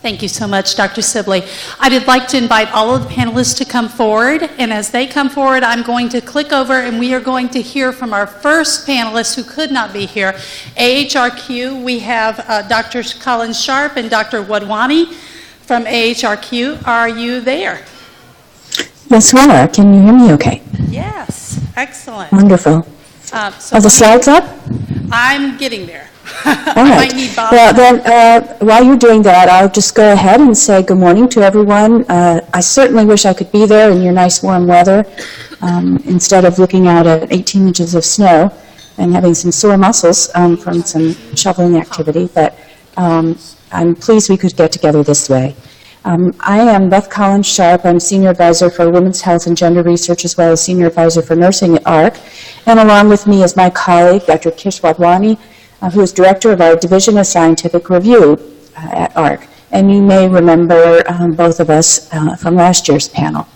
Thank you so much, Dr. Sibley. I would like to invite all of the panelists to come forward, and as they come forward, I'm going to click over and we are going to hear from our first panelist who could not be here, AHRQ. We have Dr. Colin Sharp and Dr. Wadhwani from AHRQ. Are you there? Yes, we are. Can you hear me okay? Yes, excellent. Wonderful. Are the slides up? I'm getting there. All right. Well, then, while you're doing that, I'll just go ahead and say good morning to everyone. I certainly wish I could be there in your nice warm weather instead of looking out at 18 inches of snow and having some sore muscles from some shoveling activity, but I'm pleased we could get together this way. I am Beth Collins Sharp. I'm Senior Advisor for Women's Health and Gender Research, as well as Senior Advisor for Nursing at AHRQ. And along with me is my colleague, Dr. Kish Wadhwani, who is Director of our Division of Scientific Review at AHRQ. And you may remember both of us from last year's panel.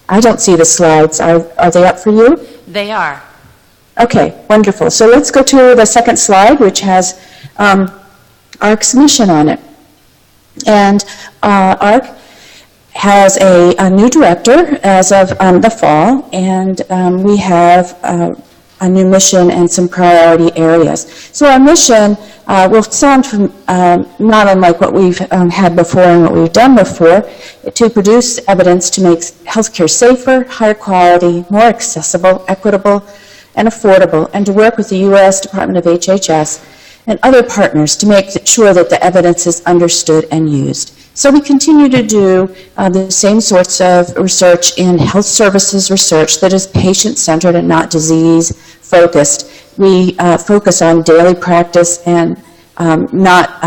I don't see the slides. Are they up for you? They are. Okay, wonderful. So let's go to the second slide, which has AHRQ's mission on it. And AHRQ has a new director as of the fall, and we have a new mission and some priority areas. So our mission will sound not unlike what we've had before and what we've done before, to produce evidence to make healthcare safer, higher quality, more accessible, equitable, and affordable, and to work with the U.S. Department of HHS and other partners to make sure that the evidence is understood and used. So we continue to do the same sorts of research in health services research that is patient-centered and not disease-focused. We focus on daily practice and not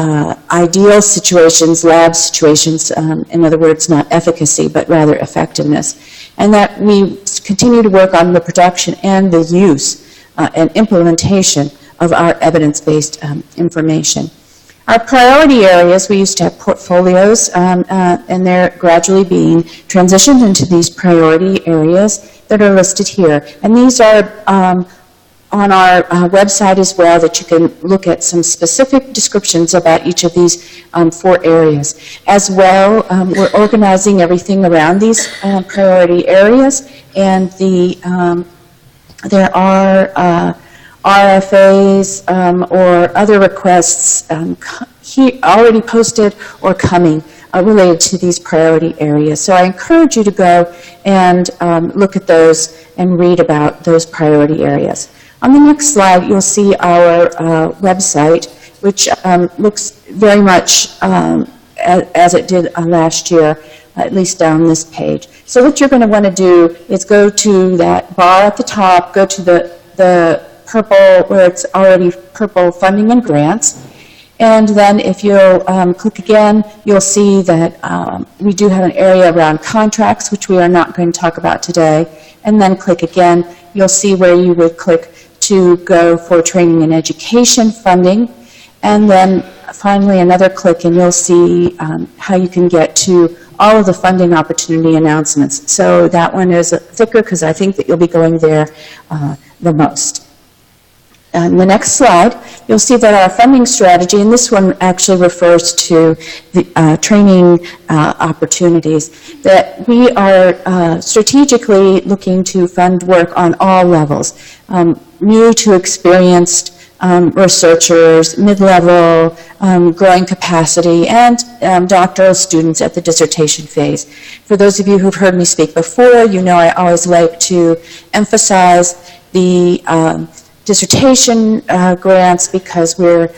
ideal situations, lab situations, in other words, not efficacy, but rather effectiveness. And that we continue to work on the production and the use and implementation of our evidence-based information. Our priority areas, we used to have portfolios, and they're gradually being transitioned into these priority areas that are listed here. And these are on our website as well, that you can look at some specific descriptions about each of these 4 areas. As well, we're organizing everything around these priority areas, and there are RFAs or other requests already posted or coming related to these priority areas. So I encourage you to go and look at those and read about those priority areas. On the next slide, you'll see our website, which looks very much as it did last year, at least down this page. So what you're going to want to do is go to that bar at the top, go to the purple, where it's already purple funding and grants. And then if you'll click again, you'll see that we do have an area around contracts, which we are not going to talk about today. And then click again, you'll see where you would click to go for training and education funding. And then finally another click, and you'll see how you can get to all of the funding opportunity announcements. So that one is thicker because I think that you'll be going there the most. On the next slide, you'll see that our funding strategy, and this one actually refers to the training opportunities, that we are strategically looking to fund work on all levels, new to experienced researchers, mid-level, growing capacity, and doctoral students at the dissertation phase. For those of you who've heard me speak before, you know I always like to emphasize the dissertation grants, because we're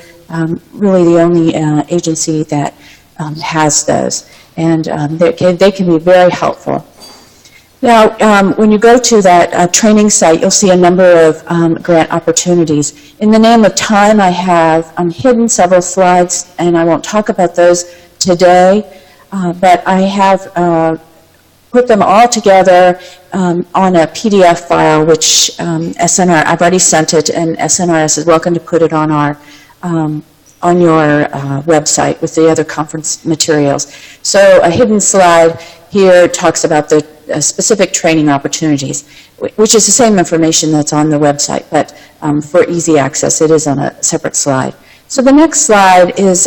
really the only agency that has those, and they can be very helpful. Now, when you go to that training site, you'll see a number of grant opportunities. In the name of time, I have hidden several slides, and I won't talk about those today, but I have put them all together on a PDF file, which SNR, I've already sent it, and SNRS is welcome to put it on our on your website with the other conference materials. So a hidden slide here talks about the specific training opportunities, which is the same information that's on the website, but for easy access, it is on a separate slide. So the next slide is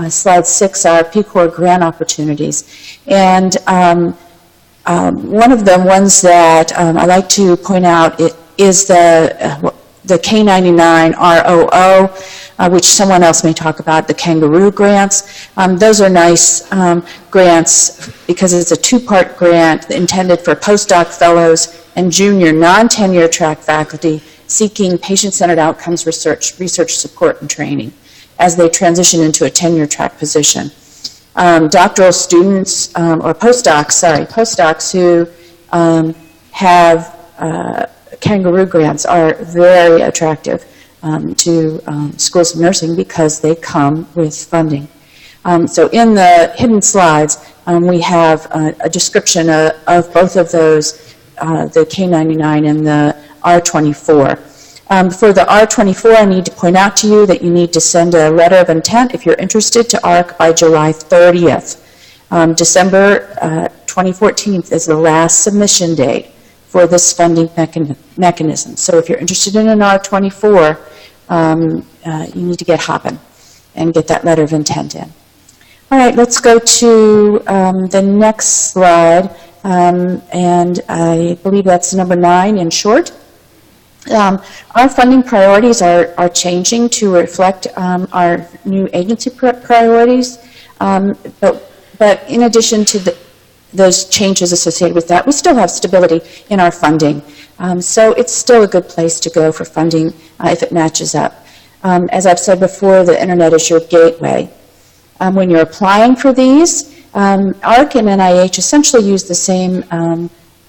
slide 6 are Peace Corps grant opportunities. And one of the ones that I like to point out is the K99 ROO, which someone else may talk about, the kangaroo grants. Those are nice grants because it's a two-part grant intended for postdoc fellows and junior non-tenure track faculty seeking patient-centered outcomes research support and training as they transition into a tenure track position. Doctoral students, or postdocs who have kangaroo grants are very attractive to schools of nursing because they come with funding. So in the hidden slides, we have a description of both of those, the K99 and the R24. For the R24, I need to point out to you that you need to send a letter of intent if you're interested to AHRQ by July 30th. December 2014 is the last submission date for this funding mechanism. So if you're interested in an R24, you need to get hopping and get that letter of intent in. All right, let's go to the next slide, and I believe that's number 9 in short. Our funding priorities are changing to reflect our new agency priorities, but in addition to those changes associated with that, we still have stability in our funding. So it's still a good place to go for funding if it matches up. As I've said before, the internet is your gateway. When you're applying for these, AHRQ and NIH essentially use the same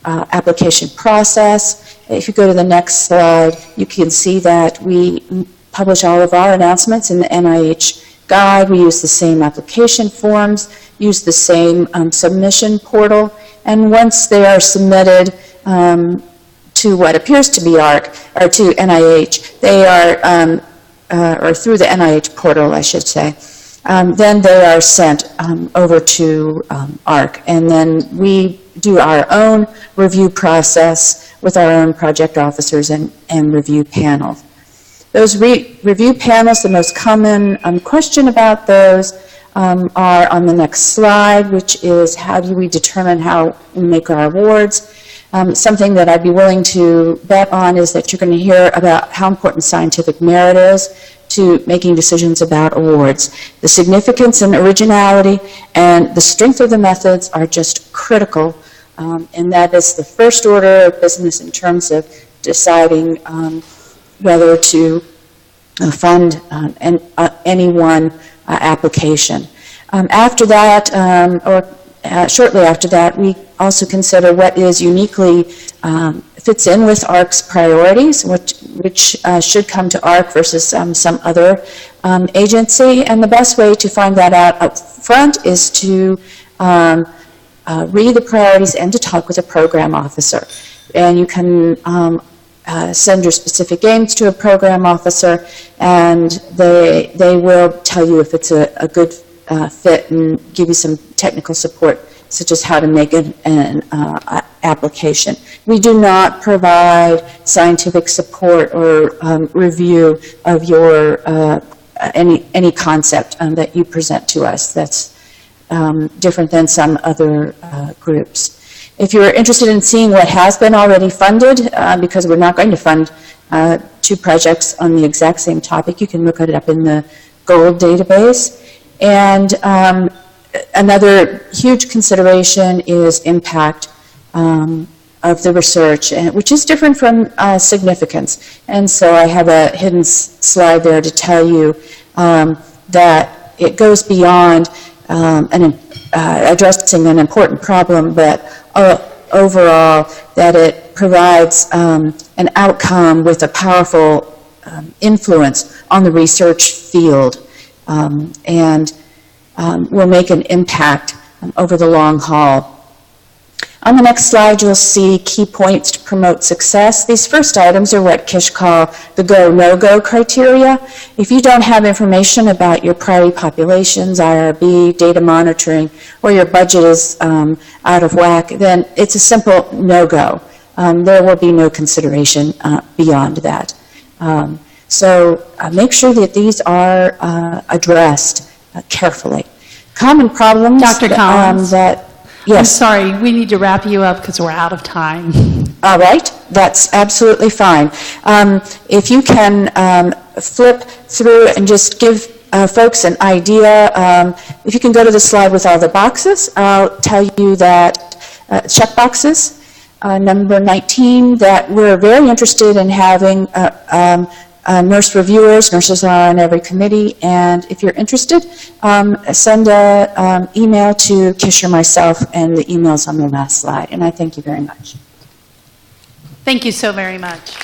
application process. If you go to the next slide, you can see that we publish all of our announcements in the NIH guide. We use the same application forms, use the same submission portal, and once they are submitted to what appears to be AHRQ, or to NIH, they are, or through the NIH portal, I should say, then they are sent over to AHRQ, and then we do our own review process with our own project officers and review panels. Those review panels, the most common question about those are on the next slide, which is how do we determine how we make our awards. Something that I'd be willing to bet on is that you're going to hear about how important scientific merit is to making decisions about awards. The significance and originality and the strength of the methods are just critical, and that is the first order of business in terms of deciding whether to fund any one application. After that, shortly after that, we also consider what is uniquely fits in with AHRQ's priorities, which should come to AHRQ versus some other agency. And the best way to find that out up front is to read the priorities and to talk with a program officer. And you can send your specific aims to a program officer, and they will tell you if it's a good fit and give you some technical support, such as how to make an application. We do not provide scientific support or review of your any concept that you present to us. That's different than some other groups. If you're interested in seeing what has been already funded, because we're not going to fund 2 projects on the exact same topic, you can look it up in the GOLD database. And another huge consideration is impact of the research, which is different from significance. And so I have a hidden slide there to tell you that it goes beyond addressing an important problem, but overall that it provides an outcome with a powerful influence on the research field, and will make an impact over the long haul. On the next slide, you'll see key points to promote success. These first items are what Kish call the go, no-go criteria. If you don't have information about your priority populations, IRB, data monitoring, or your budget is out of whack, then it's a simple no-go. There will be no consideration beyond that. So make sure that these are addressed carefully. Common problems. Dr. Collins? That, I'm yes. sorry, we need to wrap you up because we're out of time. All right, that's absolutely fine. If you can flip through and just give folks an idea, if you can go to the slide with all the boxes, I'll tell you that check boxes, number 19, that we're very interested in having nurse reviewers. Nurses are on every committee, and if you're interested, send an email to Kish or myself, and the email's on the last slide. And I thank you very much. Thank you so very much.